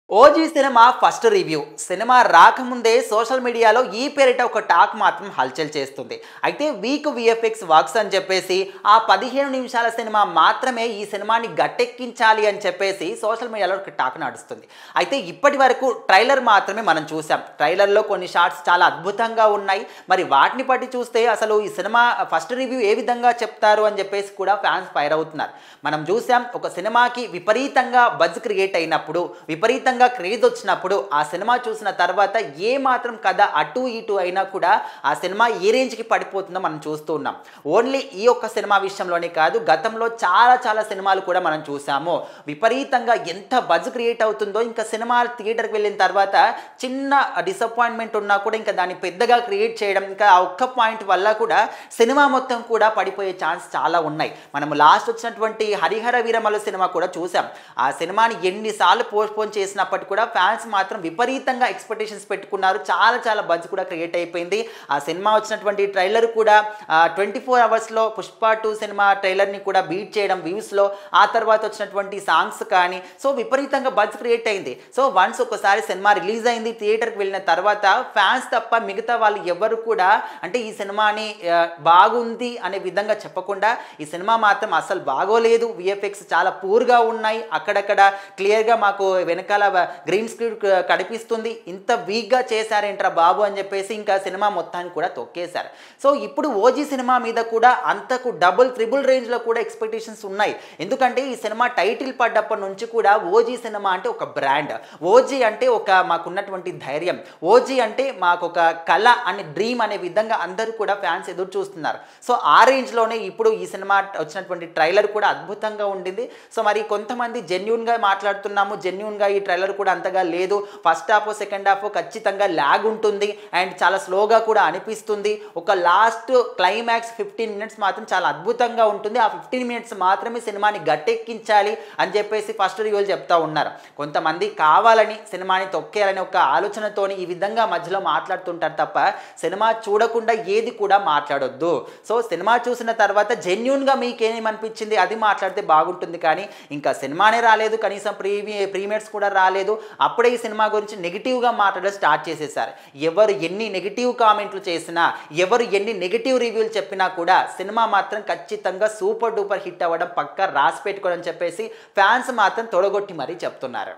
OG cinema first review cinema రాకముందే social మీడియాలో ఈ పేరిట ఒక టాక్ మాత్రం హల్చల్ చేస్తుంది. అయితే వీక్ విఎఫ్ఎక్స్ వర్క్స్ అని చెప్పేసి ఆ 15 నిమిషాల సినిమా మాత్రమే ఈ సినిమాని గట్టెక్కించాలి అని చెప్పేసి సోషల్ మీడియాలో ఒక టాక్ నడుస్తుంది. అయితే ఇప్పటి వరకు ట్రైలర్ మాత్రమే మనం చూసాం. ట్రైలర్లో కొన్ని షార్ట్స్ చాలా అద్భుతంగా ఉన్నాయి. మరి వాటిని బట్టి చూస్తే అసలు ఈ సినిమా ఫస్ట్ రివ్యూ ఏ విధంగా చెప్తారు అని చెప్పేసి కూడా ఫ్యాన్స్ ఫైర్ అవుతున్నారు. మనం చూసాం ఒక సినిమాకి విపరీతంగా బజ్ క్రియేట్ అయినప్పుడు, విపరీతంగా క్రేజ్ వచ్చినప్పుడు ఆ సినిమా చూసిన తర్వాత ఏ మాత్రం కథ అటు ఇటు అయినా కూడా ఆ సినిమా ఏ రేంజ్కి పడిపోతుందో మనం చూస్తూ ఉన్నాం. ఓన్లీ ఈ ఒక్క సినిమా విషయంలోనే కాదు, గతంలో చాలా సినిమాలు కూడా మనం చూసాము. విపరీతంగా ఎంత బజ్ క్రియేట్ అవుతుందో, ఇంకా సినిమా థియేటర్కి వెళ్ళిన తర్వాత చిన్న డిసప్పాయింట్మెంట్ ఉన్నా కూడా ఇంకా దాన్ని పెద్దగా క్రియేట్ చేయడం, ఇంకా ఆ ఒక్క పాయింట్ వల్ల కూడా సినిమా మొత్తం కూడా పడిపోయే ఛాన్స్ చాలా ఉన్నాయి. మనము లాస్ట్ వచ్చినటువంటి హరిహర వీరమల్లు సినిమా కూడా చూసాం. ఆ సినిమాని ఎన్నిసార్లు పోస్ట్పోన్ చేసినప్పటికీ కూడా ఫ్యాన్స్ మాత్రం విపరీతంగా ఎక్స్పెక్టేషన్స్ పెట్టుకున్నారు. చాలా బజ్ కూడా క్రియేట్ అయిపోయింది. ఆ సినిమా వచ్చినటువంటి ట్రైలర్ కూడా 24 అవర్స్లో పుష్ప 2 సినిమా ట్రైలర్ని కూడా బీట్ చేయడం వ్యూస్లో. ఆ తర్వాత వచ్చినటువంటి సాంగ్స్ కానీ విపరీతంగా బజ్ క్రియేట్ అయింది. వన్స్ ఒకసారి సినిమా రిలీజ్ అయింది, థియేటర్కి వెళ్ళిన తర్వాత ఫ్యాన్స్ తప్ప మిగతా వాళ్ళు ఎవరు కూడా అంటే ఈ సినిమాని బాగుంది అనే విధంగా చెప్పకుండా ఈ సినిమా మాత్రం అసలు బాగోలేదు, విఎఫ్ఎక్స్ చాలా పూర్గా ఉన్నాయి, అక్కడక్కడ క్లియర్గా మాకు వెనకాల గ్రీన్ స్క్రీన్ కనిపిస్తుంది, ఇంత వీక్గా చేశారేంట్రా బాబు అని చెప్పేసి ఇంకా సినిమా మొత్తాన్ని కూడా తొక్కేశారు. ఇప్పుడు ఓజీ సినిమా మీద కూడా అంతకు డబుల్ త్రిబుల్ రేంజ్లో కూడా ఎక్స్పెక్టేషన్స్ ఉన్నాయి. ఎందుకంటే ఈ సినిమా టైటిల్ పడ్డప్పటి నుంచి కూడా ఓజీ సినిమా అంటే ఒక బ్రాండ్, ఓజీ అంటే ఒక మాకున్నటువంటి ధైర్యం, ఓజీ అంటే మాకు ఒక కళ అనే డ్రీమ్ అనే విధంగా అందరూ కూడా ఫ్యాన్స్ ఎదురు చూస్తున్నారు. ఆ రేంజ్లోనే ఇప్పుడు ఈ సినిమా వచ్చినటువంటి ట్రైలర్ కూడా అద్భుతంగా ఉండింది. మరి కొంతమంది జెన్యూన్గా మాట్లాడుతున్నాము, జెన్యూన్గా ఈ ట్రైలర్ కూడా అంతగా లేదు, ఫస్ట్ హాఫ్ సెకండ్ హాఫ్ ఖచ్చితంగా ల్యాగ్ ఉంటుంది అండ్ చాలా స్లోగా కూడా అనిపిస్తుంది, ఒక లాస్ట్ క్లైమాక్స్ 15 మినిట్స్ మాత్రం చాలా అద్భుతంగా ఉంటుంది, ఆ 15 మినిట్స్ మాత్రమే సినిమాని గట్టెక్కించాలి అని చెప్పేసి ఫస్ట్ రివ్యూలు చెప్తా ఉన్నారు. కొంతమంది కావాలని సినిమాని తొక్కేయాలని ఒక ఆలోచనతోని ఈ విధంగా మధ్యలో మాట్లాడుతుంటారు తప్ప సినిమా చూడకుండా ఏది కూడా మాట్లాడొద్దు. సినిమా చూసిన తర్వాత జెన్యూన్గా మీకేమనిపించింది అది మాట్లాడితే బాగుంటుంది. కానీ ఇంకా సినిమానే రాలేదు, కనీసం ప్రీమియర్స్ కూడా రాలేదు, అప్పుడే ఈ సినిమా గురించి నెగిటివ్గా మాట్లాడడం స్టార్ట్ చేసేసారు. ఎవరు ఎన్ని నెగిటివ్ కామెంట్లు చేసినా, ఎవరు ఎన్ని నెగిటివ్ రివ్యూలు చెప్పినా కూడా సినిమా మాత్రం ఖచ్చితంగా సూపర్ డూపర్ హిట్ అవ్వడం పక్కా రాసి పెట్టుకోవడం చెప్పేసి ఫ్యాన్స్ మాత్రం తొడగొట్టి మరీ చెప్తున్నారు.